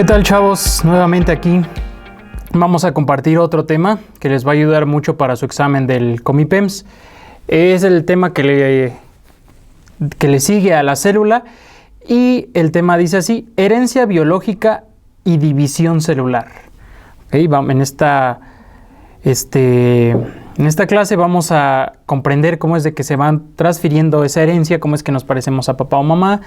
¿Qué tal, chavos? Nuevamente aquí vamos a compartir otro tema que les va a ayudar mucho para su examen del Comipems. Es el tema que le sigue a la célula y el tema dice así: herencia biológica y división celular. ¿Okay? En esta clase vamos a comprender cómo es de que se van transfiriendo esa herencia, cómo es que nos parecemos a papá o mamá,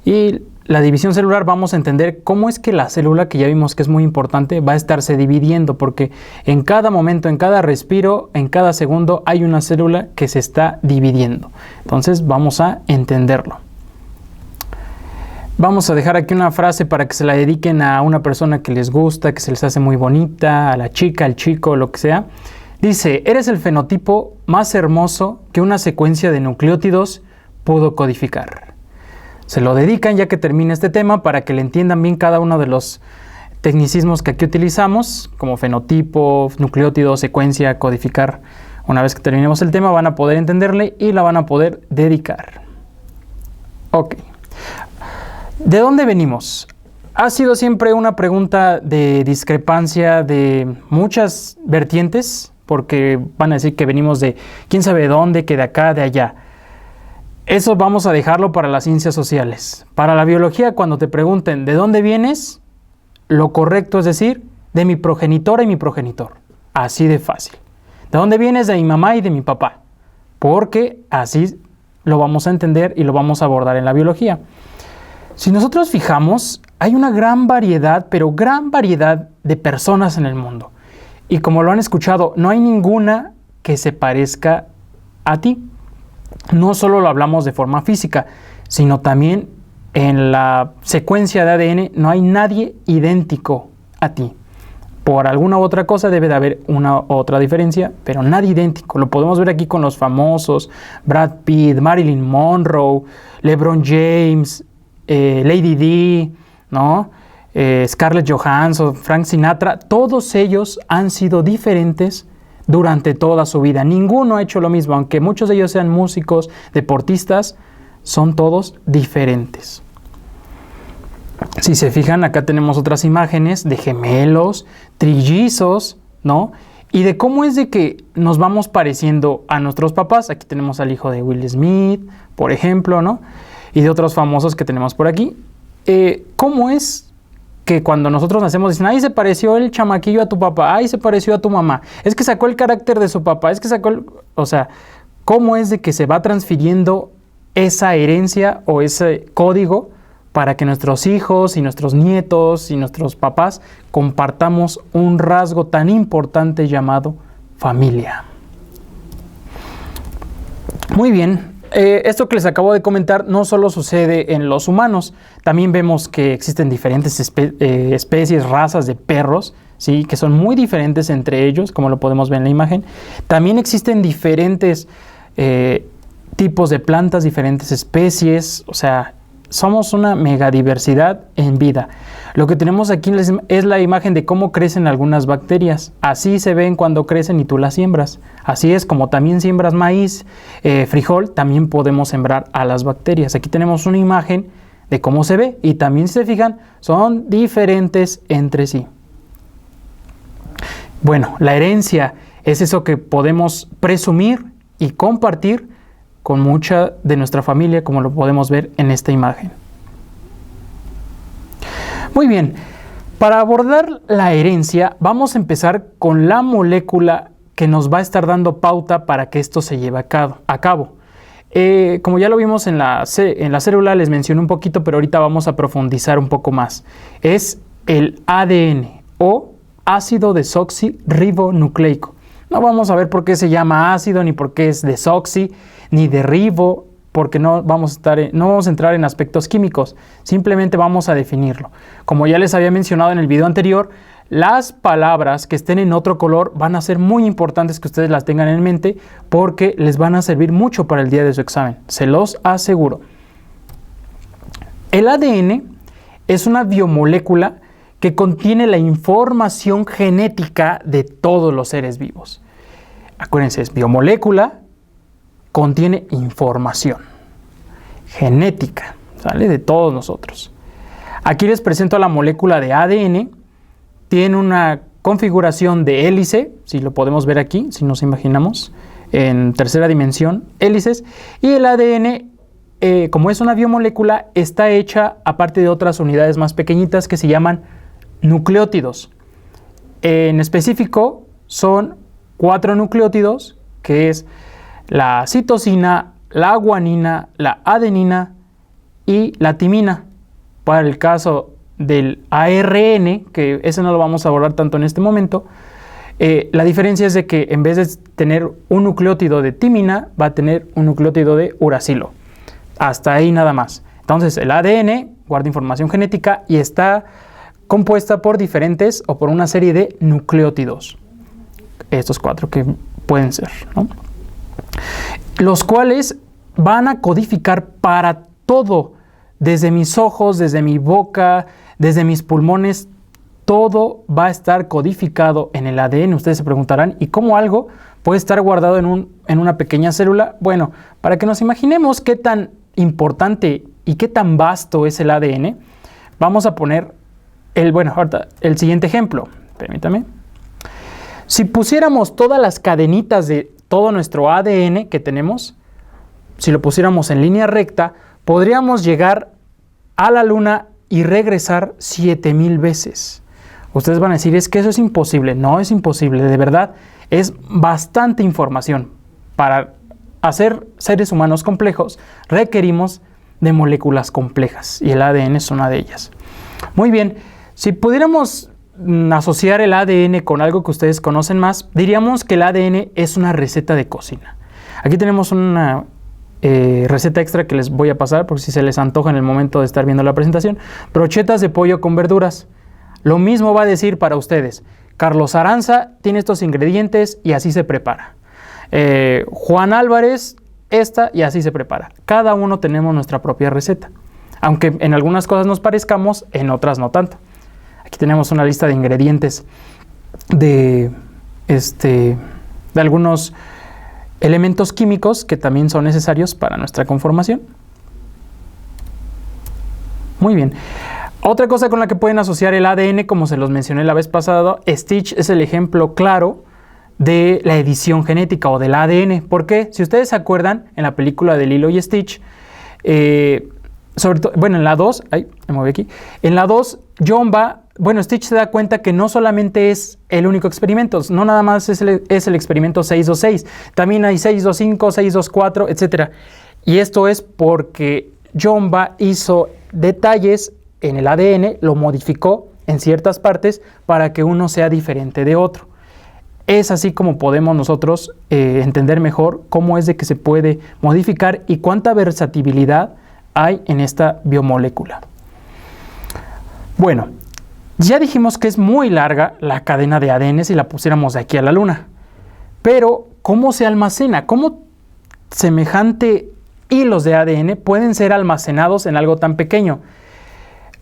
y la división celular vamos a entender cómo es que la célula, que ya vimos que es muy importante, va a estarse dividiendo, porque en cada momento, en cada respiro, en cada segundo hay una célula que se está dividiendo. Entonces vamos a entenderlo. Vamos a dejar aquí una frase para que se la dediquen a una persona que les gusta, que se les hace muy bonita, a la chica, al chico, lo que sea. Dice: eres el fenotipo más hermoso que una secuencia de nucleótidos pudo codificar. Se lo dedican ya que termine este tema para que le entiendan bien cada uno de los tecnicismos que aquí utilizamos, como fenotipo, nucleótido, secuencia, codificar. Una vez que terminemos el tema van a poder entenderle y la van a poder dedicar. Ok. ¿De dónde venimos? Ha sido siempre una pregunta de discrepancia de muchas vertientes, porque van a decir que venimos de quién sabe dónde, que de acá, de allá. Eso vamos a dejarlo para las ciencias sociales. Para la biología, cuando te pregunten ¿de dónde vienes?, lo correcto es decir de mi progenitora y mi progenitor. Así de fácil. ¿De dónde vienes? De mi mamá y de mi papá. Porque así lo vamos a entender y lo vamos a abordar en la biología. Si nosotros fijamos, hay una gran variedad, pero gran variedad de personas en el mundo. Y como lo han escuchado, no hay ninguna que se parezca a ti. No solo lo hablamos de forma física, sino también en la secuencia de ADN no hay nadie idéntico a ti. Por alguna u otra cosa debe de haber una otra diferencia, pero nadie idéntico. Lo podemos ver aquí con los famosos: Brad Pitt, Marilyn Monroe, LeBron James, Lady Di, ¿no? Scarlett Johansson, Frank Sinatra. Todos ellos han sido diferentes durante toda su vida. Ninguno ha hecho lo mismo, aunque muchos de ellos sean músicos, deportistas, son todos diferentes. Si se fijan, acá tenemos otras imágenes de gemelos, trillizos, ¿no? Y de cómo es de que nos vamos pareciendo a nuestros papás. Aquí tenemos al hijo de Will Smith, por ejemplo, ¿no? Y de otros famosos que tenemos por aquí. ¿Cómo es que cuando nosotros nacemos dicen: ay, se pareció el chamaquillo a tu papá, ay, se pareció a tu mamá, es que sacó el carácter de su papá, es que sacó o sea, ¿cómo es de que se va transfiriendo esa herencia o ese código para que nuestros hijos y nuestros nietos y nuestros papás compartamos un rasgo tan importante llamado familia? Muy bien. Esto que les acabo de comentar no solo sucede en los humanos, también vemos que existen diferentes especies, razas de perros, ¿sí? Que son muy diferentes entre ellos, como lo podemos ver en la imagen. También existen diferentes tipos de plantas, diferentes especies, o sea, somos una megadiversidad en vida. Lo que tenemos aquí es la imagen de cómo crecen algunas bacterias. Así se ven cuando crecen y tú las siembras. Así es como también siembras maíz, frijol, también podemos sembrar a las bacterias. Aquí tenemos una imagen de cómo se ve y también, si se fijan, son diferentes entre sí. Bueno, la herencia es eso que podemos presumir y compartir con mucha de nuestra familia, como lo podemos ver en esta imagen. Muy bien, para abordar la herencia vamos a empezar con la molécula que nos va a estar dando pauta para que esto se lleve a cabo. Como ya lo vimos en la célula, les mencioné un poquito, pero ahorita vamos a profundizar un poco más. Es el ADN o ácido desoxirribonucleico. No vamos a ver por qué se llama ácido, ni por qué es desoxi, ni de ribo, porque no vamos a entrar en aspectos químicos, simplemente vamos a definirlo. Como ya les había mencionado en el video anterior, las palabras que estén en otro color van a ser muy importantes que ustedes las tengan en mente, porque les van a servir mucho para el día de su examen, se los aseguro. El ADN es una biomolécula que contiene la información genética de todos los seres vivos. Acuérdense, es biomolécula, contiene información genética, ¿sale? De todos nosotros. Aquí les presento la molécula de ADN. Tiene una configuración de hélice, si lo podemos ver aquí, si nos imaginamos, en tercera dimensión, hélices. Y el ADN, como es una biomolécula, está hecha a partir de otras unidades más pequeñitas que se llaman nucleótidos. En específico, son 4 nucleótidos, que es la citosina, la guanina, la adenina y la timina. Para el caso del ARN, que ese no lo vamos a abordar tanto en este momento, la diferencia es de que en vez de tener un nucleótido de timina, va a tener un nucleótido de uracilo. Hasta ahí nada más. Entonces el ADN guarda información genética y está compuesta por diferentes o por una serie de nucleótidos. Estos 4 que pueden ser, ¿no? Los cuales van a codificar para todo, desde mis ojos, desde mi boca, desde mis pulmones, todo va a estar codificado en el ADN. Ustedes se preguntarán, ¿y cómo algo puede estar guardado en una pequeña célula? Bueno, para que nos imaginemos qué tan importante y qué tan vasto es el ADN, vamos a poner el siguiente ejemplo. Permítame. Si pusiéramos todas las cadenitas de todo nuestro ADN que tenemos, si lo pusiéramos en línea recta, podríamos llegar a la Luna y regresar 7000 veces. Ustedes van a decir, es que eso es imposible. No es imposible, de verdad, es bastante información. Para hacer seres humanos complejos, requerimos de moléculas complejas y el ADN es una de ellas. Muy bien, si pudiéramos asociar el ADN con algo que ustedes conocen más, diríamos que el ADN es una receta de cocina. Aquí tenemos una receta extra que les voy a pasar por si se les antoja en el momento de estar viendo la presentación. Brochetas de pollo con verduras. Lo mismo va a decir para ustedes. Carlos Aranza tiene estos ingredientes y así se prepara. Juan Álvarez, esta y así se prepara. Cada uno tenemos nuestra propia receta. Aunque en algunas cosas nos parezcamos, en otras no tanto. Aquí tenemos una lista de ingredientes de algunos elementos químicos que también son necesarios para nuestra conformación. Muy bien. Otra cosa con la que pueden asociar el ADN, como se los mencioné la vez pasada, Stitch es el ejemplo claro de la edición genética o del ADN. ¿Por qué? Si ustedes se acuerdan, en la película de Lilo y Stitch, sobre todo, bueno, en la 2, me moví aquí, en la 2, Stitch se da cuenta que no solamente es el único experimento, no nada más es el experimento 626, también hay 625, 624, etc. Y esto es porque Jomba hizo detalles en el ADN, lo modificó en ciertas partes para que uno sea diferente de otro. Es así como podemos nosotros entender mejor cómo es de que se puede modificar y cuánta versatilidad hay en esta biomolécula. Bueno, ya dijimos que es muy larga la cadena de ADN si la pusiéramos de aquí a la Luna. Pero, ¿cómo se almacena? ¿Cómo semejante hilos de ADN pueden ser almacenados en algo tan pequeño?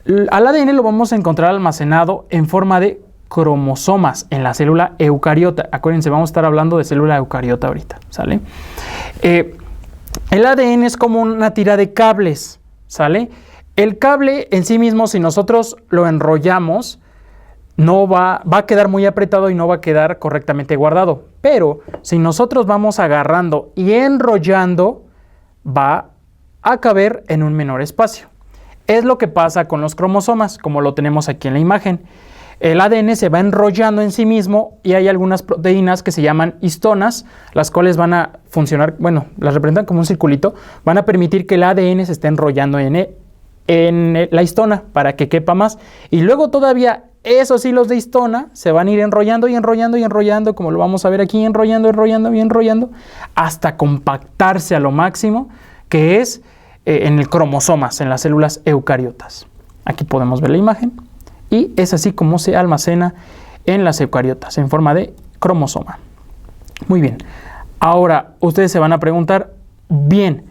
Al ADN lo vamos a encontrar almacenado en forma de cromosomas en la célula eucariota. Acuérdense, vamos a estar hablando de célula eucariota ahorita, ¿sale? El ADN es como una tira de cables, ¿sale? El cable en sí mismo, si nosotros lo enrollamos, no va a quedar muy apretado y no va a quedar correctamente guardado. Pero si nosotros vamos agarrando y enrollando, va a caber en un menor espacio. Es lo que pasa con los cromosomas, como lo tenemos aquí en la imagen. El ADN se va enrollando en sí mismo y hay algunas proteínas que se llaman histonas, las cuales van a funcionar, las representan como un circulito, van a permitir que el ADN se esté enrollando en la histona para que quepa más. Y luego todavía esos hilos de histona se van a ir enrollando y enrollando y enrollando, como lo vamos a ver aquí, enrollando y enrollando, hasta compactarse a lo máximo, que es en el cromosomas, en las células eucariotas. Aquí podemos ver la imagen. Y es así como se almacena en las eucariotas, en forma de cromosoma. Muy bien. Ahora, ustedes se van a preguntar, bien,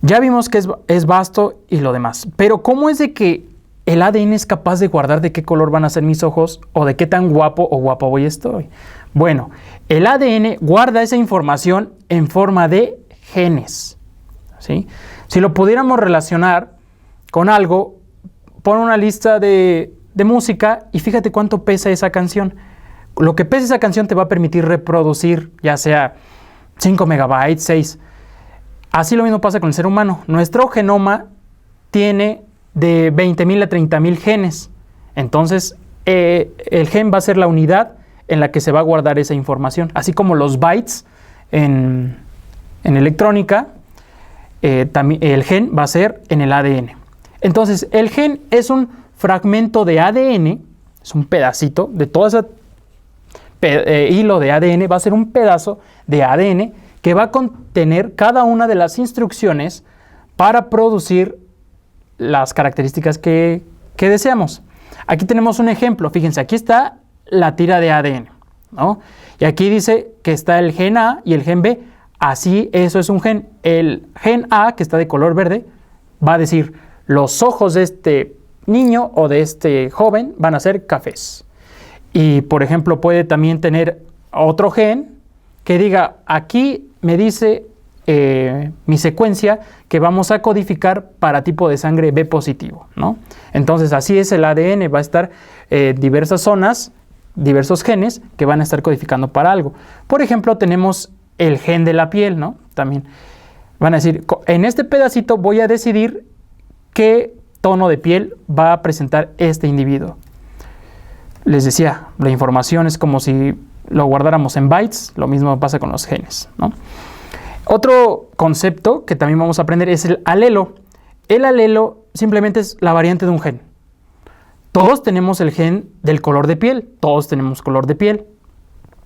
ya vimos que es vasto y lo demás, pero ¿cómo es de que el ADN es capaz de guardar de qué color van a ser mis ojos o de qué tan guapo o guapa voy estoy? Bueno, el ADN guarda esa información en forma de genes, ¿sí? Si lo pudiéramos relacionar con algo, pon una lista de música y fíjate cuánto pesa esa canción. Lo que pesa esa canción te va a permitir reproducir, ya sea 5 megabytes, 6. Así lo mismo pasa con el ser humano. Nuestro genoma tiene de 20,000 a 30,000 genes. Entonces, el gen va a ser la unidad en la que se va a guardar esa información. Así como los bytes en electrónica, también el gen va a ser en el ADN. Entonces, el gen es un fragmento de ADN, es un pedacito de todo ese hilo de ADN, va a ser un pedazo de ADN que va a contener cada una de las instrucciones para producir las características que deseamos. Aquí tenemos un ejemplo, fíjense, aquí está la tira de ADN, ¿no? Y aquí dice que está el gen A y el gen B, así eso es un gen. El gen A, que está de color verde, va a decir, los ojos de este niño o de este joven van a ser cafés. Y, por ejemplo, puede también tener otro gen que diga, aquí me dice mi secuencia que vamos a codificar para tipo de sangre B positivo, ¿no? Entonces, así es el ADN, va a estar diversas zonas, diversos genes que van a estar codificando para algo. Por ejemplo, tenemos el gen de la piel, ¿no? También van a decir, en este pedacito voy a decidir qué tono de piel va a presentar este individuo. Les decía, la información es como si lo guardáramos en bytes, lo mismo pasa con los genes, ¿no? Otro concepto que también vamos a aprender es el alelo. El alelo simplemente es la variante de un gen. Todos tenemos el gen del color de piel, todos tenemos color de piel,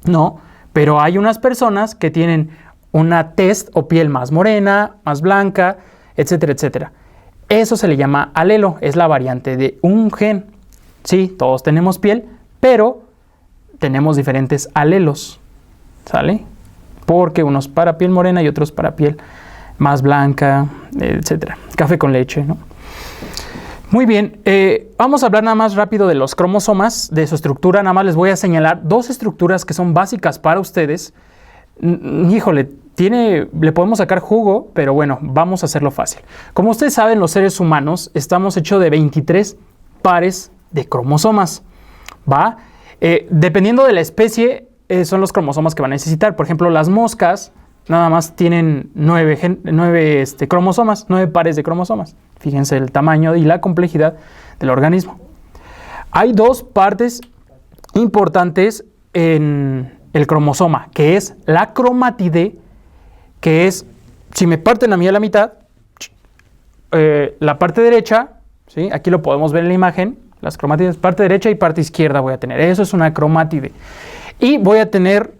¿no? Pero hay unas personas que tienen una tez o piel más morena, más blanca, etcétera, etcétera. Eso se le llama alelo, es la variante de un gen. Sí, todos tenemos piel, pero tenemos diferentes alelos, ¿sale? Porque unos para piel morena y otros para piel más blanca, etcétera. Café con leche, ¿no? Muy bien, vamos a hablar nada más rápido de los cromosomas, de su estructura. Nada más les voy a señalar dos estructuras que son básicas para ustedes. Híjole, le podemos sacar jugo, pero bueno, vamos a hacerlo fácil. Como ustedes saben, los seres humanos estamos hechos de 23 pares de cromosomas, ¿va? Dependiendo de la especie, son los cromosomas que van a necesitar. Por ejemplo, las moscas nada más tienen 9 cromosomas, 9 pares de cromosomas. Fíjense el tamaño y la complejidad del organismo. Hay dos partes importantes en el cromosoma, que es la cromatide, que es, si me parten a mí a la mitad, la parte derecha, ¿sí? Aquí lo podemos ver en la imagen, las cromátides, parte derecha y parte izquierda voy a tener. Eso es una cromátide. Y voy a tener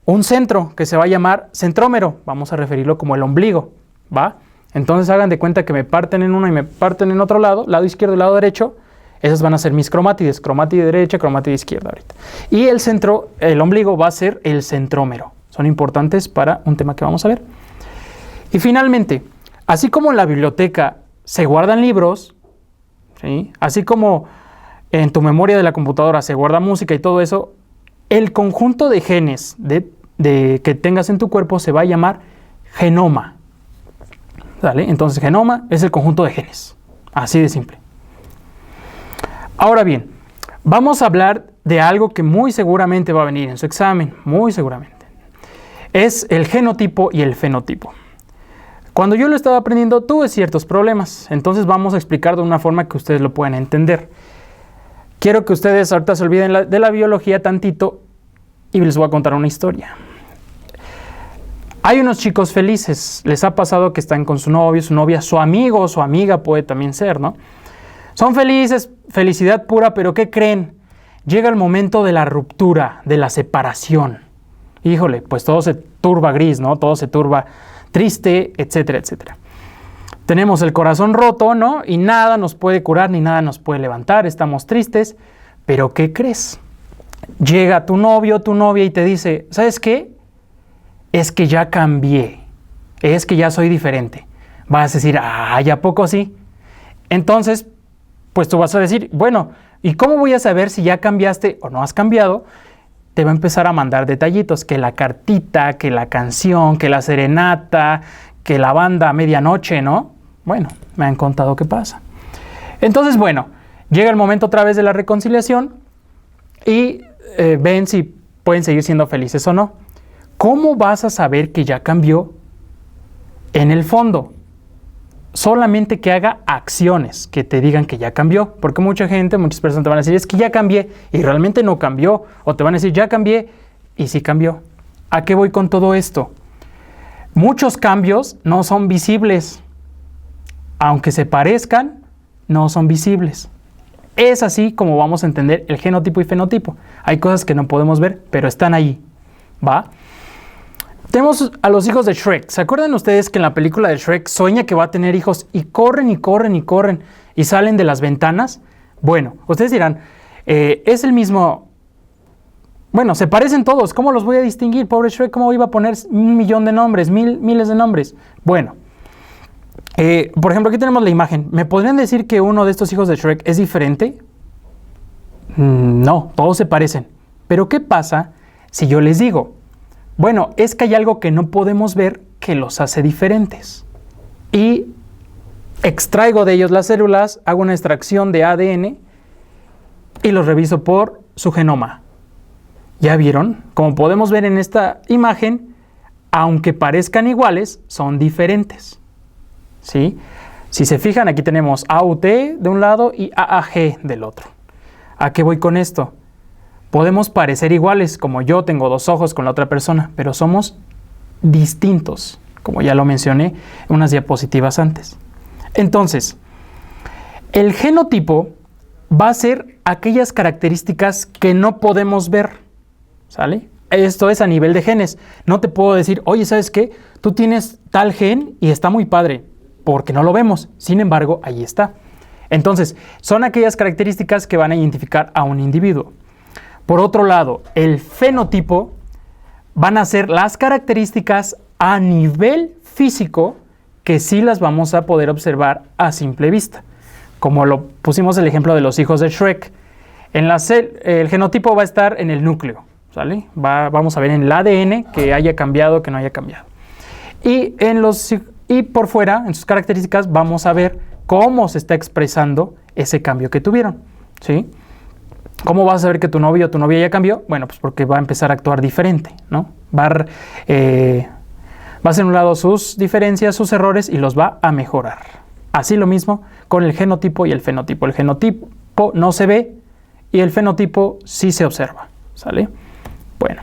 un centro que se va a llamar centrómero. Vamos a referirlo como el ombligo, ¿va? Entonces hagan de cuenta que me parten en uno y me parten en otro lado izquierdo y lado derecho. Esas van a ser mis cromátides, cromatide derecha, cromatide izquierda ahorita. Y el centro, el ombligo va a ser el centrómero. Son importantes para un tema que vamos a ver. Y finalmente, así como en la biblioteca se guardan libros, ¿sí? Así como en tu memoria de la computadora se guarda música y todo eso, el conjunto de genes que tengas en tu cuerpo se va a llamar genoma. ¿Vale? Entonces, genoma es el conjunto de genes. Así de simple. Ahora bien, vamos a hablar de algo que muy seguramente va a venir en su examen. Muy seguramente. Es el genotipo y el fenotipo. Cuando yo lo estaba aprendiendo, tuve ciertos problemas. Entonces, vamos a explicar de una forma que ustedes lo puedan entender. Quiero que ustedes ahorita se olviden de la biología tantito y les voy a contar una historia. Hay unos chicos felices, les ha pasado que están con su novio, su novia, su amigo o su amiga puede también ser, ¿no? Son felices, felicidad pura, pero ¿qué creen? Llega el momento de la ruptura, de la separación. Híjole, pues todo se turba gris, ¿no? Todo se turba triste, etcétera, etcétera. Tenemos el corazón roto, ¿no? Y nada nos puede curar ni nada nos puede levantar, estamos tristes, pero ¿qué crees? Llega tu novio, tu novia y te dice, ¿sabes qué? Es que ya cambié, es que ya soy diferente. Vas a decir, ¿a poco sí? Entonces, pues tú vas a decir, bueno, ¿y cómo voy a saber si ya cambiaste o no has cambiado? Te va a empezar a mandar detallitos, que la cartita, que la canción, que la serenata, que la banda a medianoche, ¿no? Bueno, me han contado qué pasa. Entonces, bueno, Llega el momento otra vez de la reconciliación y ven si pueden seguir siendo felices o no. ¿Cómo vas a saber que ya cambió en el fondo? Solamente que haga acciones que te digan que ya cambió, porque muchas personas te van a decir, es que ya cambié, y realmente no cambió, o te van a decir, ya cambié, y sí cambió. ¿A qué voy con todo esto? Muchos cambios no son visibles, aunque se parezcan, no son visibles. Es así como vamos a entender el genotipo y fenotipo. Hay cosas que no podemos ver, pero están ahí, ¿va? Tenemos a los hijos de Shrek. ¿Se acuerdan ustedes que en la película de Shrek sueña que va a tener hijos y corren y corren y corren y salen de las ventanas? Bueno, ustedes dirán, es el mismo... Bueno, se parecen todos. ¿Cómo los voy a distinguir? Pobre Shrek, ¿cómo iba a poner 1.000.000 de nombres, miles de nombres? Bueno, por ejemplo, aquí tenemos la imagen. ¿Me podrían decir que uno de estos hijos de Shrek es diferente? No, todos se parecen. Pero ¿qué pasa si yo les digo? Bueno, es que hay algo que no podemos ver que los hace diferentes. Y extraigo de ellos las células, hago una extracción de ADN y los reviso por su genoma. ¿Ya vieron? Como podemos ver en esta imagen, aunque parezcan iguales, son diferentes. ¿Sí? Si se fijan, aquí tenemos AUT de un lado y AAG del otro. ¿A qué voy con esto? Podemos parecer iguales, como yo tengo 2 ojos con la otra persona, pero somos distintos, como ya lo mencioné en unas diapositivas antes. Entonces, el genotipo va a ser aquellas características que no podemos ver, ¿sale? Esto es a nivel de genes. No te puedo decir, oye, ¿sabes qué? Tú tienes tal gen y está muy padre, porque no lo vemos. Sin embargo, ahí está. Entonces, son aquellas características que van a identificar a un individuo. Por otro lado, el fenotipo van a ser las características a nivel físico que sí las vamos a poder observar a simple vista. Como lo pusimos el ejemplo de los hijos de Shrek. El genotipo va a estar en el núcleo, ¿sale? Vamos a ver en el ADN que haya cambiado, que no haya cambiado. Y por fuera, en sus características, vamos a ver cómo se está expresando ese cambio que tuvieron, ¿sí? ¿Cómo vas a saber que tu novio o tu novia ya cambió? Bueno, pues porque va a empezar a actuar diferente, ¿no? Va a hacer a un lado sus diferencias, sus errores y los va a mejorar. Así lo mismo con el genotipo y el fenotipo. El genotipo no se ve y el fenotipo sí se observa, ¿sale? Bueno,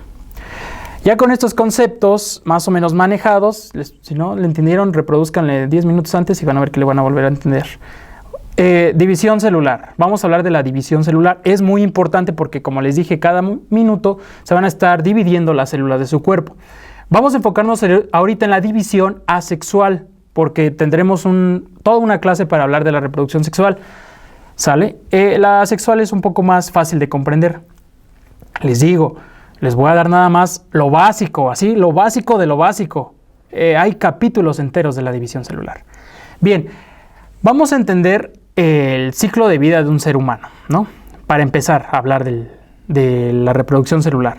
ya con estos conceptos más o menos manejados, si no le entendieron, reproduzcanle 10 minutos antes y van a ver que le van a volver a entender. División celular. Vamos a hablar de la división celular. Es muy importante porque, como les dije, cada minuto se van a estar dividiendo las células de su cuerpo. Vamos a enfocarnos ahorita en la división asexual, porque tendremos toda una clase para hablar de la reproducción sexual. ¿Sale? La asexual es un poco más fácil de comprender. Les digo, les voy a dar nada más lo básico, así, lo básico de lo básico. Hay capítulos enteros de la división celular. Bien, vamos a entender el ciclo de vida de un ser humano, ¿no? Para empezar a hablar de la reproducción celular.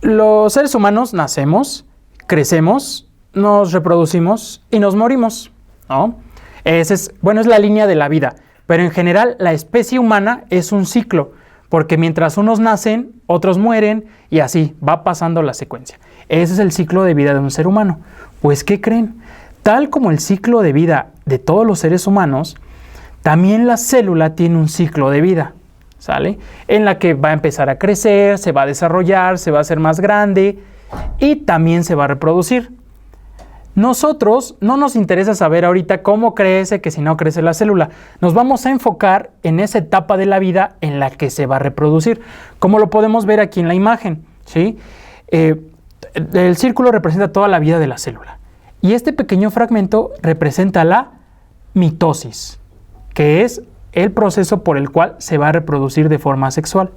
Los seres humanos nacemos, crecemos, nos reproducimos y nos morimos, ¿no? Es la línea de la vida, pero en general la especie humana es un ciclo, porque mientras unos nacen, otros mueren y así va pasando la secuencia. Ese es el ciclo de vida de un ser humano. Pues, ¿qué creen? Tal como el ciclo de vida de todos los seres humanos, también la célula tiene un ciclo de vida, ¿sale? En la que va a empezar a crecer, se va a desarrollar, se va a hacer más grande y también se va a reproducir. Nosotros no nos interesa saber ahorita cómo crece, que si no crece la célula. Nos vamos a enfocar en esa etapa de la vida en la que se va a reproducir, como lo podemos ver aquí en la imagen, ¿sí? El círculo representa toda la vida de la célula. Y este pequeño fragmento representa la mitosis, que es el proceso por el cual se va a reproducir de forma sexual.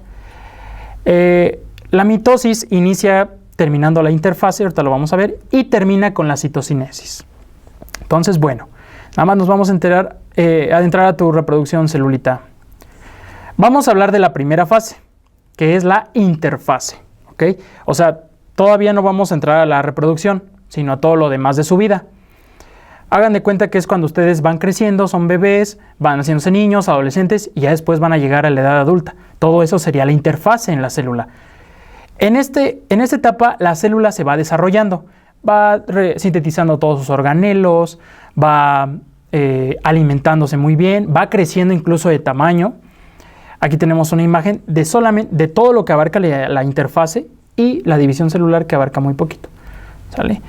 La mitosis inicia terminando la interfase, ahorita lo vamos a ver, y termina con la citocinesis. Entonces, bueno, nada más nos vamos a adentrar a tu reproducción celulita. Vamos a hablar de la primera fase, que es la interfase, ¿ok? O sea, todavía no vamos a entrar a la reproducción, sino a todo lo demás de su vida. Hagan de cuenta que es cuando ustedes van creciendo, son bebés, van haciéndose niños, adolescentes y ya después van a llegar a la edad adulta. Todo eso sería la interfase en la célula. En esta etapa la célula se va desarrollando, va sintetizando todos sus organelos, va alimentándose muy bien, va creciendo incluso de tamaño. Aquí tenemos una imagen de todo lo que abarca la interfase y la división celular que abarca muy poquito. ¿Sale?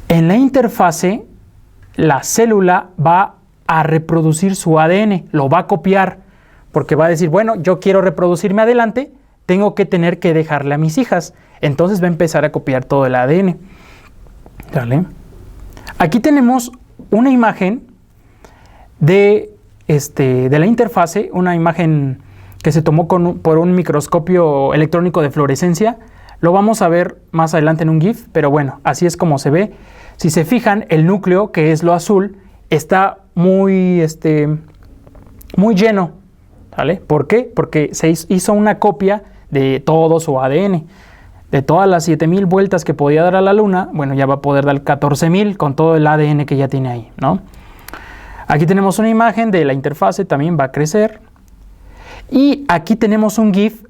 En la interfase, la célula va a reproducir su ADN, lo va a copiar, porque va a decir, bueno, yo quiero reproducirme adelante, tengo que tener que dejarle a mis hijas. Entonces va a empezar a copiar todo el ADN. ¿Sale? Aquí tenemos una imagen de la interfase, una imagen que se tomó por un microscopio electrónico de fluorescencia. Lo vamos a ver más adelante en un GIF, pero bueno, así es como se ve. Si se fijan, el núcleo, que es lo azul, está muy lleno. ¿Vale? ¿Por qué? Porque se hizo una copia de todo su ADN. De todas las 7,000 vueltas que podía dar a la Luna, bueno, ya va a poder dar 14,000 con todo el ADN que ya tiene ahí, ¿no? Aquí tenemos una imagen de la interfase, también va a crecer. Y aquí tenemos un GIF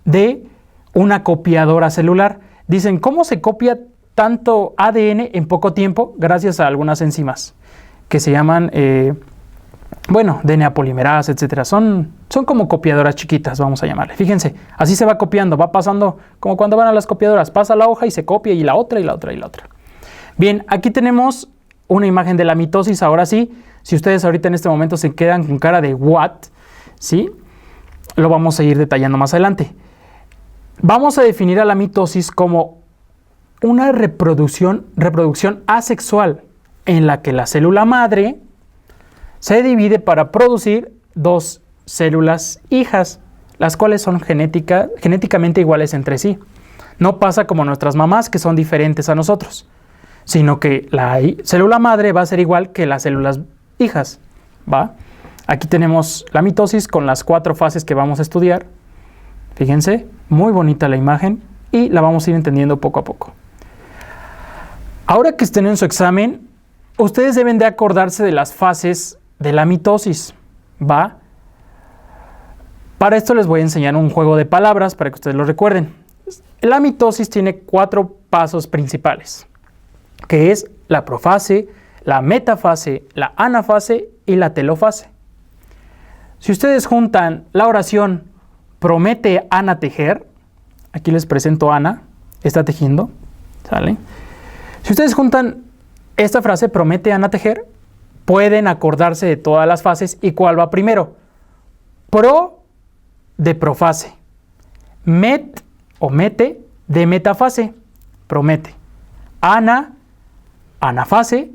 de una copiadora celular. Dicen, ¿cómo se copia tanto ADN en poco tiempo? Gracias a algunas enzimas que se llaman, DNA polimerasa, etcétera. Son como copiadoras chiquitas, vamos a llamarle. Fíjense, así se va copiando, va pasando como cuando van a las copiadoras. Pasa la hoja y se copia y la otra y la otra y la otra. Bien, aquí tenemos una imagen de la mitosis. Ahora sí, si ustedes ahorita en este momento se quedan con cara de ¿what? ¿Sí? Lo vamos a ir detallando más adelante. Vamos a definir a la mitosis como una reproducción asexual en la que la célula madre se divide para producir dos células hijas, las cuales son genéticamente iguales entre sí. No pasa como nuestras mamás, que son diferentes a nosotros, sino que la célula madre va a ser igual que las células hijas, ¿va? Aquí tenemos la mitosis con las 4 fases que vamos a estudiar. Fíjense, muy bonita la imagen y la vamos a ir entendiendo poco a poco. Ahora que estén en su examen, ustedes deben de acordarse de las fases de la mitosis, ¿va? Para esto les voy a enseñar un juego de palabras para que ustedes lo recuerden. La mitosis tiene 4 pasos principales, que es la profase, la metafase, la anafase y la telofase. Si ustedes juntan la oración promete Ana tejer, aquí les presento a Ana, está tejiendo, ¿sale? Si ustedes juntan esta frase, promete Ana tejer, pueden acordarse de todas las fases y cuál va primero. Pro de profase, met o mete de metafase, promete. Ana, anafase,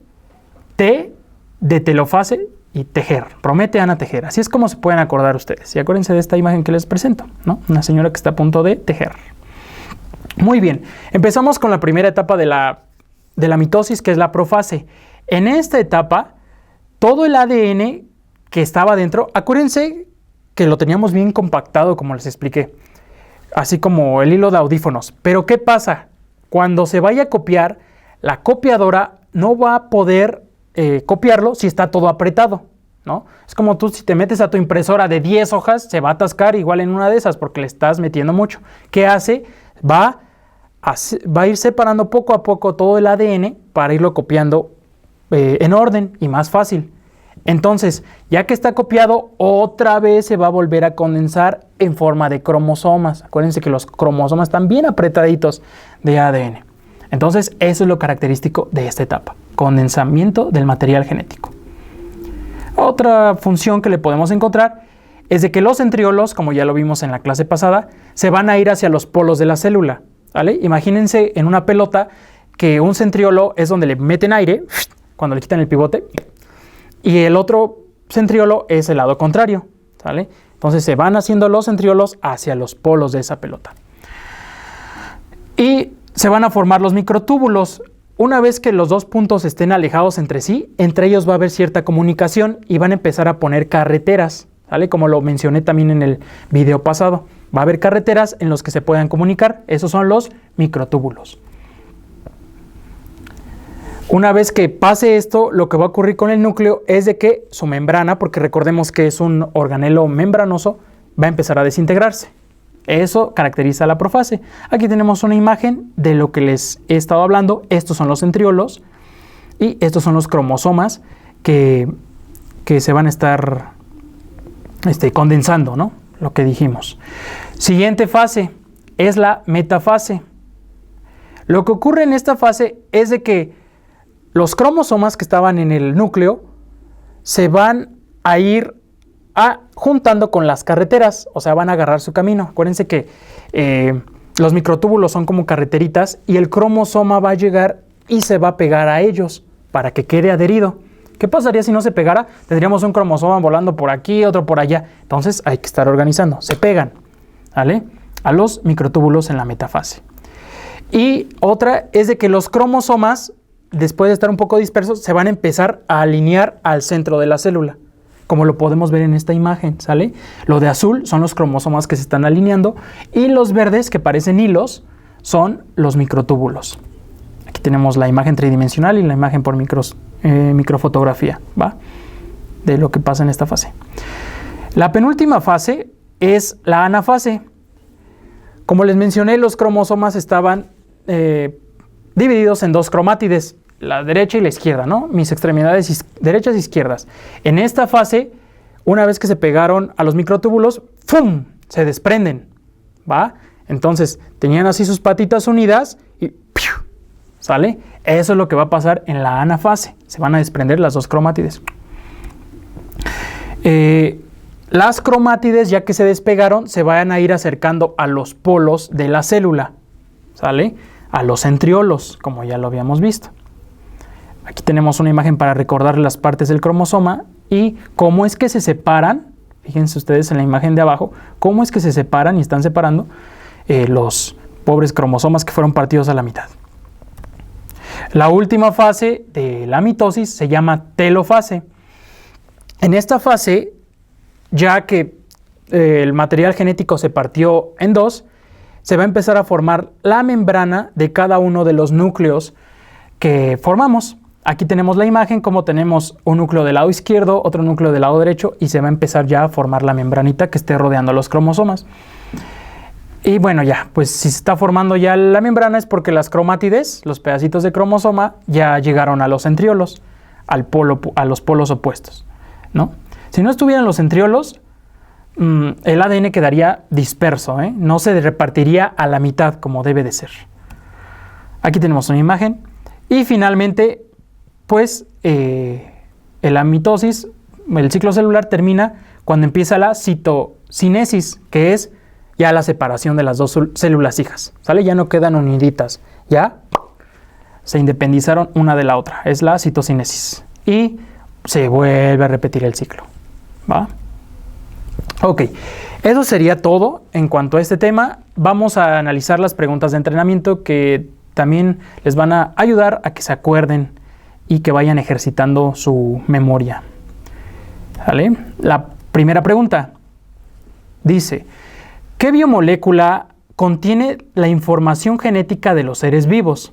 te de telofase y tejer, promete Ana tejer. Así es como se pueden acordar ustedes. Y acuérdense de esta imagen que les presento, ¿no? Una señora que está a punto de tejer. Muy bien, empezamos con la primera etapa de la mitosis, que es la profase. En esta etapa, todo el ADN que estaba dentro, acuérdense que lo teníamos bien compactado, como les expliqué, así como el hilo de audífonos. Pero ¿qué pasa? Cuando se vaya a copiar, la copiadora no va a poder copiarlo si está todo apretado, ¿no? Es como tú, si te metes a tu impresora de 10 hojas, se va a atascar igual en una de esas porque le estás metiendo mucho. ¿Qué hace? Va a ir separando poco a poco todo el ADN para irlo copiando en orden y más fácil. Entonces, ya que está copiado, otra vez se va a volver a condensar en forma de cromosomas. Acuérdense que los cromosomas están bien apretaditos de ADN. Entonces, eso es lo característico de esta etapa, condensamiento del material genético. Otra función que le podemos encontrar es de que los centriolos, como ya lo vimos en la clase pasada, se van a ir hacia los polos de la célula, ¿vale? Imagínense en una pelota que un centriolo es donde le meten aire, cuando le quitan el pivote, y el otro centriolo es el lado contrario, ¿vale? Entonces se van haciendo los centriolos hacia los polos de esa pelota. Y se van a formar los microtúbulos. Una vez que los dos puntos estén alejados entre sí, entre ellos va a haber cierta comunicación y van a empezar a poner carreteras, ¿vale? Como lo mencioné también en el video pasado. Va a haber carreteras en los que se puedan comunicar. Esos son los microtúbulos. Una vez que pase esto, lo que va a ocurrir con el núcleo es de que su membrana, porque recordemos que es un organelo membranoso, va a empezar a desintegrarse. Eso caracteriza la profase. Aquí tenemos una imagen de lo que les he estado hablando. Estos son los centriolos y estos son los cromosomas que se van a estar condensando, ¿no? Lo que dijimos. Siguiente fase es la metafase. Lo que ocurre en esta fase es de que los cromosomas que estaban en el núcleo se van a ir juntando con las carreteras, o sea, van a agarrar su camino. Acuérdense que los microtúbulos son como carreteritas y el cromosoma va a llegar y se va a pegar a ellos para que quede adherido. ¿Qué pasaría si no se pegara? Tendríamos un cromosoma volando por aquí, otro por allá. Entonces hay que estar organizando. Se pegan, ¿vale? A los microtúbulos en la metafase. Y otra es de que los cromosomas, después de estar un poco dispersos, se van a empezar a alinear al centro de la célula, como lo podemos ver en esta imagen, ¿sale? Lo de azul son los cromosomas que se están alineando y los verdes, que parecen hilos, son los microtúbulos. Aquí tenemos la imagen tridimensional y la imagen por microfotografía, ¿va? De lo que pasa en esta fase. La penúltima fase es la anafase. Como les mencioné, los cromosomas estaban divididos en dos cromátides, la derecha y la izquierda, ¿no? Mis extremidades derechas e izquierdas. En esta fase, una vez que se pegaron a los microtúbulos, ¡fum!, se desprenden, ¿va? Entonces, tenían así sus patitas unidas y ¡piu!, ¿sale? Eso es lo que va a pasar en la anafase. Se van a desprender las dos cromátides. Las cromátides, ya que se despegaron, se van a ir acercando a los polos de la célula, ¿sale? A los centriolos, como ya lo habíamos visto. Aquí tenemos una imagen para recordar las partes del cromosoma y cómo es que se separan. Fíjense ustedes en la imagen de abajo, cómo es que se separan y están separando los pobres cromosomas que fueron partidos a la mitad. La última fase de la mitosis se llama telofase. En esta fase, ya que el material genético se partió en dos, se va a empezar a formar la membrana de cada uno de los núcleos que formamos. Aquí tenemos la imagen, como tenemos un núcleo del lado izquierdo, otro núcleo del lado derecho, y se va a empezar ya a formar la membranita que esté rodeando los cromosomas. Y bueno, ya, pues si se está formando ya la membrana es porque las cromátides, los pedacitos de cromosoma, ya llegaron a los centriolos, a los polos opuestos, ¿no? Si no estuvieran los centriolos, el ADN quedaría disperso, ¿eh? No se repartiría a la mitad como debe de ser. Aquí tenemos una imagen. Y finalmente, pues, la mitosis, el ciclo celular termina cuando empieza la citocinesis, que es ya la separación de las dos células hijas, ¿sale? Ya no quedan uniditas, ya se independizaron una de la otra. Es la citocinesis. Y se vuelve a repetir el ciclo, ¿va? Ok, eso sería todo en cuanto a este tema. Vamos a analizar las preguntas de entrenamiento que también les van a ayudar a que se acuerden y que vayan ejercitando su memoria. ¿Vale? La primera pregunta dice, ¿qué biomolécula contiene la información genética de los seres vivos?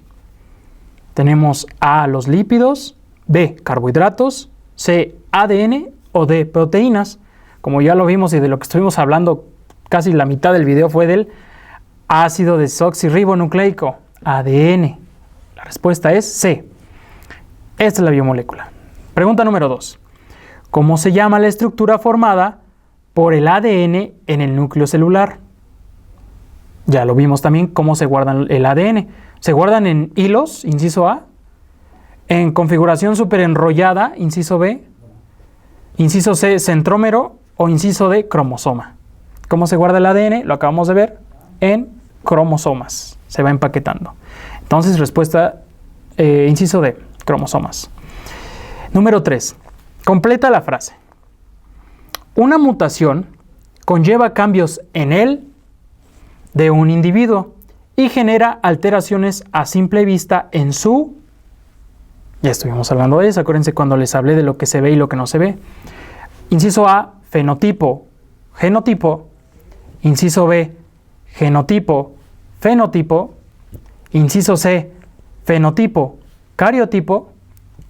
Tenemos A, los lípidos, B, carbohidratos, C, ADN o D, proteínas. Como ya lo vimos y de lo que estuvimos hablando, casi la mitad del video fue del ácido desoxirribonucleico, ADN. La respuesta es C. Esta es la biomolécula. Pregunta número 2. ¿Cómo se llama la estructura formada por el ADN en el núcleo celular? Ya lo vimos también cómo se guardan el ADN. Se guardan en hilos, inciso A, en configuración superenrollada, inciso B, inciso C, centrómero, o inciso D, cromosoma. ¿Cómo se guarda el ADN? Lo acabamos de ver en cromosomas. Se va empaquetando. Entonces, respuesta, inciso D, cromosomas. Número 3. Completa la frase. Una mutación conlleva cambios en él de un individuo y genera alteraciones a simple vista en su... Ya estuvimos hablando de eso. Acuérdense cuando les hablé de lo que se ve y lo que no se ve. Inciso A, fenotipo, genotipo. Inciso B, genotipo, fenotipo. Inciso C, fenotipo, cariotipo,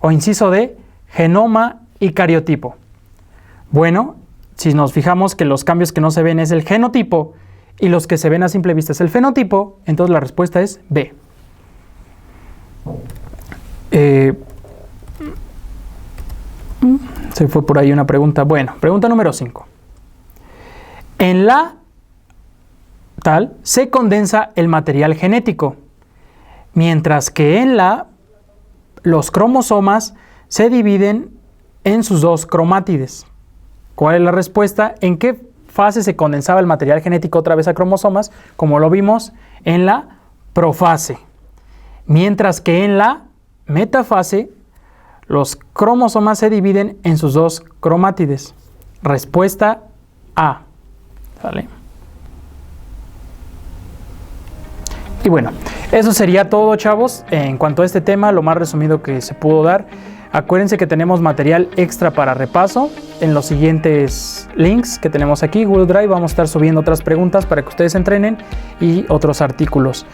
o inciso D, genoma y cariotipo. Bueno, si nos fijamos que los cambios que no se ven es el genotipo y los que se ven a simple vista es el fenotipo, entonces la respuesta es B. Se fue por ahí una pregunta. Bueno, pregunta número 5. En la tal se condensa el material genético, mientras que en la los cromosomas se dividen en sus dos cromátides. ¿Cuál es la respuesta? ¿En qué fase se condensaba el material genético otra vez a cromosomas? Como lo vimos en la profase. Mientras que en la metafase los cromosomas se dividen en sus dos cromátides. Respuesta A. ¿Sale? Y bueno, eso sería todo, chavos, en cuanto a este tema, lo más resumido que se pudo dar. Acuérdense que tenemos material extra para repaso en los siguientes links que tenemos aquí, Google Drive. Vamos a estar subiendo otras preguntas para que ustedes entrenen y otros artículos.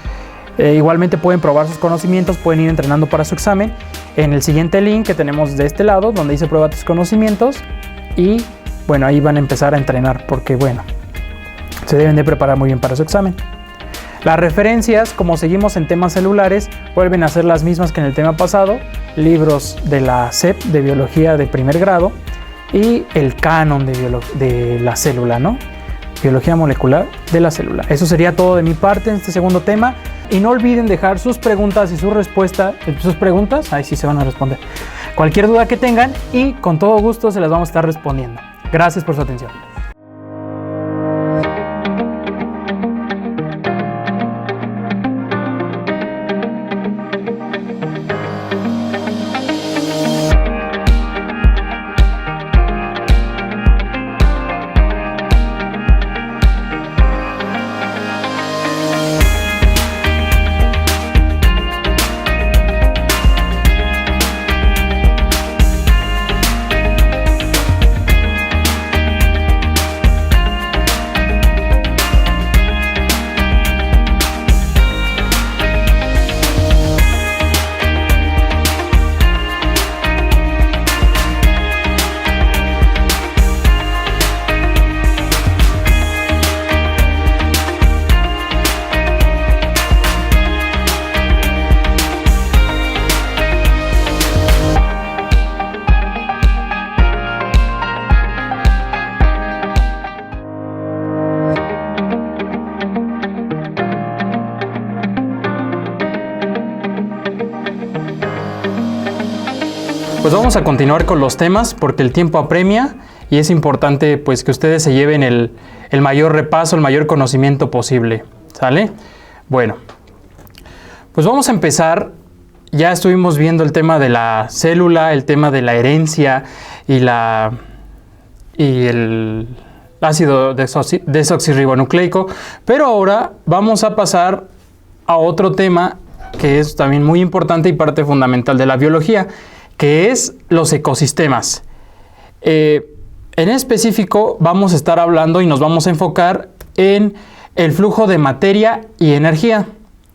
Igualmente pueden probar sus conocimientos, pueden ir entrenando para su examen en el siguiente link que tenemos de este lado, donde dice prueba tus conocimientos, y bueno, ahí van a empezar a entrenar porque bueno, se deben de preparar muy bien para su examen. Las referencias, como seguimos en temas celulares, vuelven a ser las mismas que en el tema pasado, libros de la SEP de biología de primer grado y el canon de la célula, ¿no? Biología molecular de la célula. Eso sería todo de mi parte en este segundo tema. Y no olviden dejar sus preguntas y sus respuestas, ahí sí se van a responder. Cualquier duda que tengan y con todo gusto se las vamos a estar respondiendo. Gracias por su atención. Pues vamos a continuar con los temas porque el tiempo apremia y es importante pues que ustedes se lleven el mayor repaso, el mayor conocimiento posible, ¿sale? Bueno, pues vamos a empezar. Ya estuvimos viendo el tema de la célula, el tema de la herencia y el ácido desoxirribonucleico, pero ahora vamos a pasar a otro tema que es también muy importante y parte fundamental de la biología, que es los ecosistemas. En específico vamos a estar hablando y nos vamos a enfocar en el flujo de materia y energía,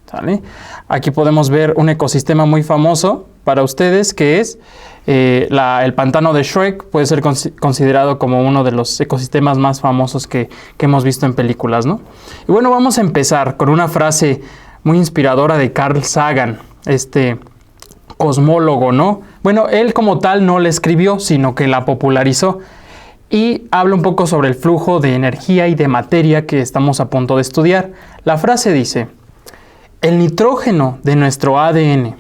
¿sale? Aquí podemos ver un ecosistema muy famoso para ustedes que es el pantano de Shrek. Puede ser considerado como uno de los ecosistemas más famosos que hemos visto en películas, ¿no? Y bueno, vamos a empezar con una frase muy inspiradora de Carl Sagan, este cosmólogo, ¿no? Bueno, él como tal no la escribió, sino que la popularizó y habla un poco sobre el flujo de energía y de materia que estamos a punto de estudiar. La frase dice: el nitrógeno de nuestro ADN,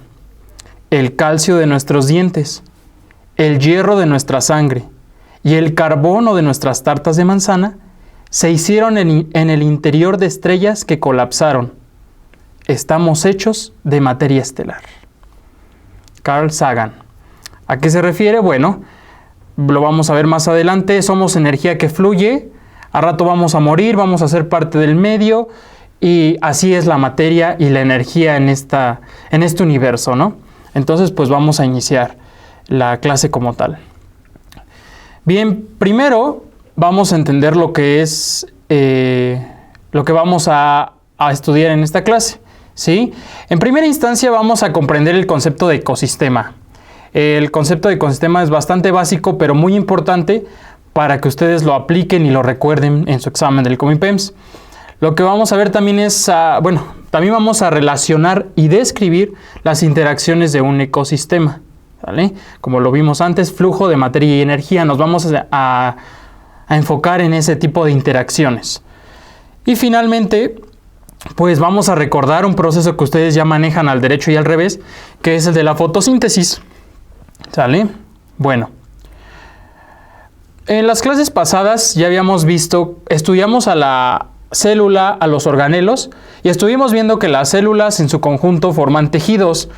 el calcio de nuestros dientes, el hierro de nuestra sangre y el carbono de nuestras tartas de manzana se hicieron en el interior de estrellas que colapsaron. Estamos hechos de materia estelar. Carl Sagan. ¿A qué se refiere? Bueno, lo vamos a ver más adelante. Somos energía que fluye. A rato vamos a morir, vamos a ser parte del medio. Y así es la materia y la energía en este universo, ¿no? Entonces, pues vamos a iniciar la clase como tal. Bien, primero vamos a entender lo que es lo que vamos a estudiar en esta clase. ¿sí? En primera instancia vamos a comprender el concepto de ecosistema. El concepto de ecosistema es bastante básico, pero muy importante para que ustedes lo apliquen y lo recuerden en su examen del Comipems. Lo que vamos a ver también es, también vamos a relacionar y describir las interacciones de un ecosistema, ¿vale? Como lo vimos antes, flujo de materia y energía, nos vamos a enfocar en ese tipo de interacciones. Y finalmente, pues vamos a recordar un proceso que ustedes ya manejan al derecho y al revés, que es el de la fotosíntesis, ¿sale? Bueno. En las clases pasadas ya habíamos visto, estudiamos a la célula, a los organelos, y estuvimos viendo que las células en su conjunto forman tejidos.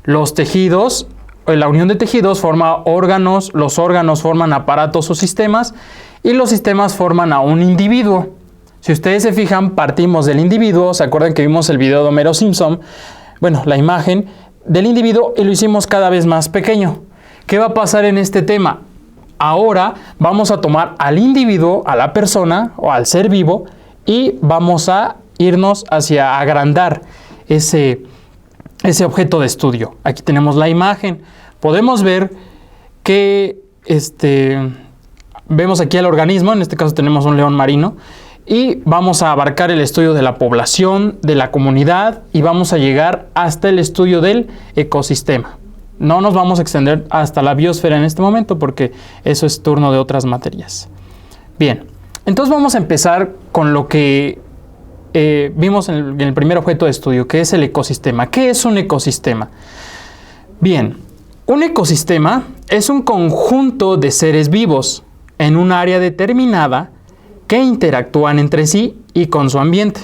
Los tejidos, la unión de tejidos forma órganos, los órganos forman aparatos o sistemas, y los sistemas forman a un individuo. Si ustedes se fijan, partimos del individuo, ¿se acuerdan que vimos el video de Homero Simpson? Bueno, la imagen del individuo y lo hicimos cada vez más pequeño. ¿Qué va a pasar en este tema? Ahora vamos a tomar al individuo, a la persona o al ser vivo y vamos a irnos hacia agrandar ese objeto de estudio. Aquí tenemos la imagen. Podemos ver que vemos aquí al organismo, en este caso tenemos un león marino, y vamos a abarcar el estudio de la población, de la comunidad y vamos a llegar hasta el estudio del ecosistema. No nos vamos a extender hasta la biosfera en este momento porque eso es turno de otras materias. Bien, entonces vamos a empezar con lo que vimos en el primer objeto de estudio, que es el ecosistema. ¿Qué es un ecosistema? Bien, un ecosistema es un conjunto de seres vivos en un área determinada que interactúan entre sí y con su ambiente.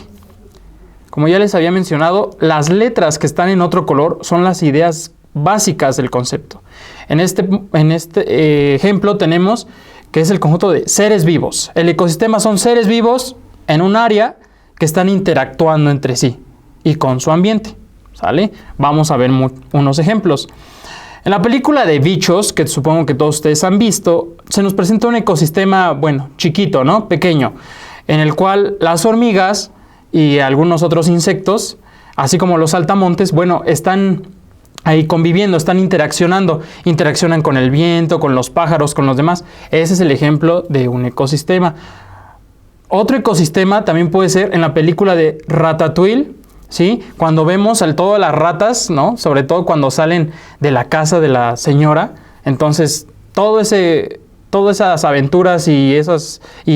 Como ya les había mencionado, las letras que están en otro color son las ideas básicas del concepto. En este ejemplo tenemos que es el conjunto de seres vivos. El ecosistema son seres vivos en un área que están interactuando entre sí y con su ambiente, ¿sale? Vamos a ver unos ejemplos. En la película de Bichos, que supongo que todos ustedes han visto, se nos presenta un ecosistema, bueno, chiquito, ¿no? Pequeño, en el cual las hormigas y algunos otros insectos, así como los saltamontes, bueno, están ahí conviviendo, están interaccionan con el viento, con los pájaros, con los demás. Ese es el ejemplo de un ecosistema. Otro ecosistema también puede ser en la película de Ratatouille, ¿sí? Cuando vemos todas las ratas, ¿no? Sobre todo cuando salen de la casa de la señora, entonces todas esas aventuras y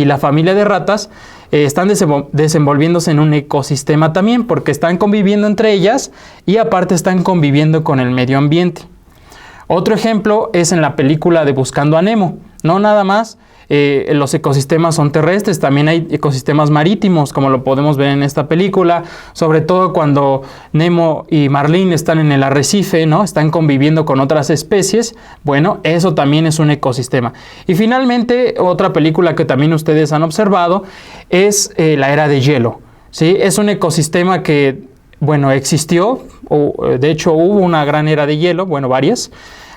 la familia de ratas están desenvolviéndose en un ecosistema también, porque están conviviendo entre ellas y aparte están conviviendo con el medio ambiente. Otro ejemplo es en la película de Buscando a Nemo. No nada más los ecosistemas son terrestres, también hay ecosistemas marítimos, como lo podemos ver en esta película, sobre todo cuando Nemo y Marlin están en el arrecife, ¿no? Están conviviendo con otras especies. Bueno, eso también es un ecosistema. Y finalmente, otra película que también ustedes han observado es la era de hielo, ¿sí? Es un ecosistema que, bueno, existió, de hecho hubo una gran era de hielo, bueno, varias.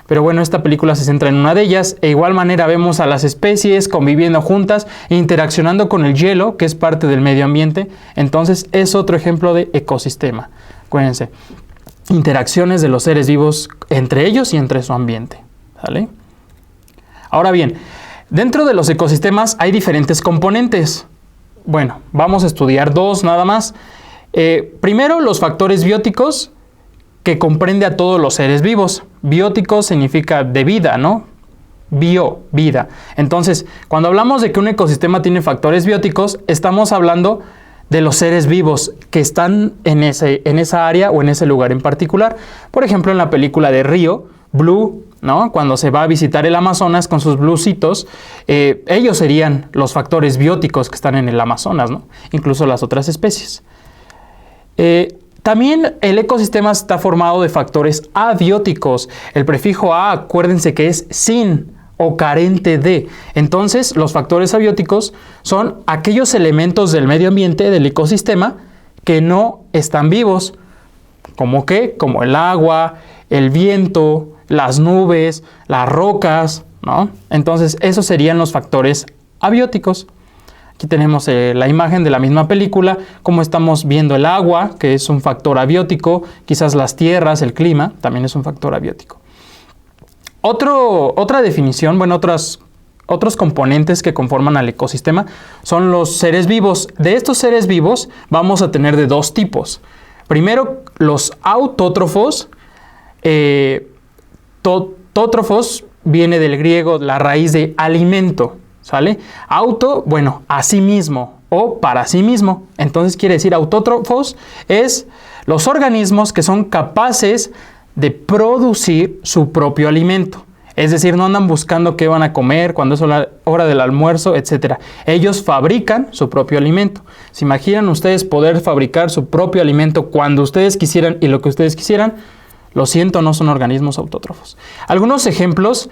Pero bueno, esta película se centra en una de ellas. De igual manera vemos a las especies conviviendo juntas e interaccionando con el hielo, que es parte del medio ambiente. Entonces es otro ejemplo de ecosistema. Acuérdense, interacciones de los seres vivos entre ellos y entre su ambiente, ¿vale? Ahora bien, dentro de los ecosistemas hay diferentes componentes. Bueno, vamos a estudiar dos nada más. Primero, los factores bióticos, que comprende a todos los seres vivos. Biótico significa de vida, ¿no? Bio, vida. Entonces, cuando hablamos de que un ecosistema tiene factores bióticos, estamos hablando de los seres vivos que están en esa área o en ese lugar en particular. Por ejemplo, en la película de Río, Blue, ¿no? Cuando se va a visitar el Amazonas con sus bluecitos, ellos serían los factores bióticos que están en el Amazonas, ¿no? Incluso las otras especies. También el ecosistema está formado de factores abióticos. El prefijo a, acuérdense que es sin o carente de. Entonces, los factores abióticos son aquellos elementos del medio ambiente, del ecosistema, que no están vivos. ¿Cómo qué? Como el agua, el viento, las nubes, las rocas, ¿no? Entonces, esos serían los factores abióticos. Aquí tenemos la imagen de la misma película, como estamos viendo el agua, que es un factor abiótico, quizás las tierras, el clima, también es un factor abiótico. Otra definición, bueno, otros componentes que conforman al ecosistema son los seres vivos. De estos seres vivos vamos a tener de dos tipos. Primero, los autótrofos. Tótrofos viene del griego la raíz de alimento, ¿sale? Auto, bueno, a sí mismo o para sí mismo. Entonces quiere decir autótrofos es los organismos que son capaces de producir su propio alimento. Es decir, no andan buscando qué van a comer, cuando es la hora del almuerzo, etc. Ellos fabrican su propio alimento. ¿Se imaginan ustedes poder fabricar su propio alimento cuando ustedes quisieran y lo que ustedes quisieran? Lo siento, no son organismos autótrofos. Algunos ejemplos,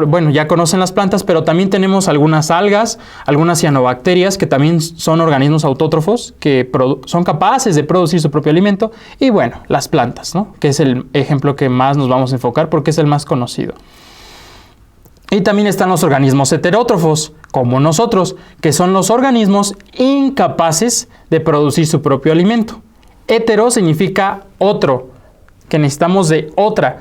bueno, ya conocen las plantas, pero también tenemos algunas algas, algunas cianobacterias que también son organismos autótrofos, que son capaces de producir su propio alimento. Y bueno, las plantas, ¿no? Que es el ejemplo que más nos vamos a enfocar porque es el más conocido. Y también están los organismos heterótrofos, como nosotros, que son los organismos incapaces de producir su propio alimento. Hetero significa otro, que necesitamos de otra.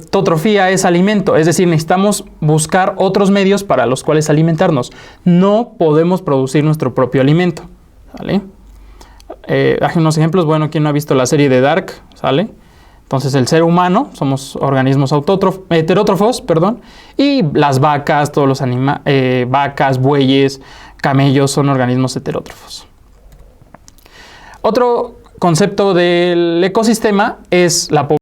Totrofía es alimento, es decir, necesitamos buscar otros medios para los cuales alimentarnos. No podemos producir nuestro propio alimento, ¿sale? Hay unos ejemplos, bueno, ¿quién no ha visto la serie de Dark? ¿Sale? Entonces el ser humano, somos organismos heterótrofos, perdón, y las vacas, todos los vacas, bueyes, camellos son organismos heterótrofos. Otro concepto del ecosistema es la población.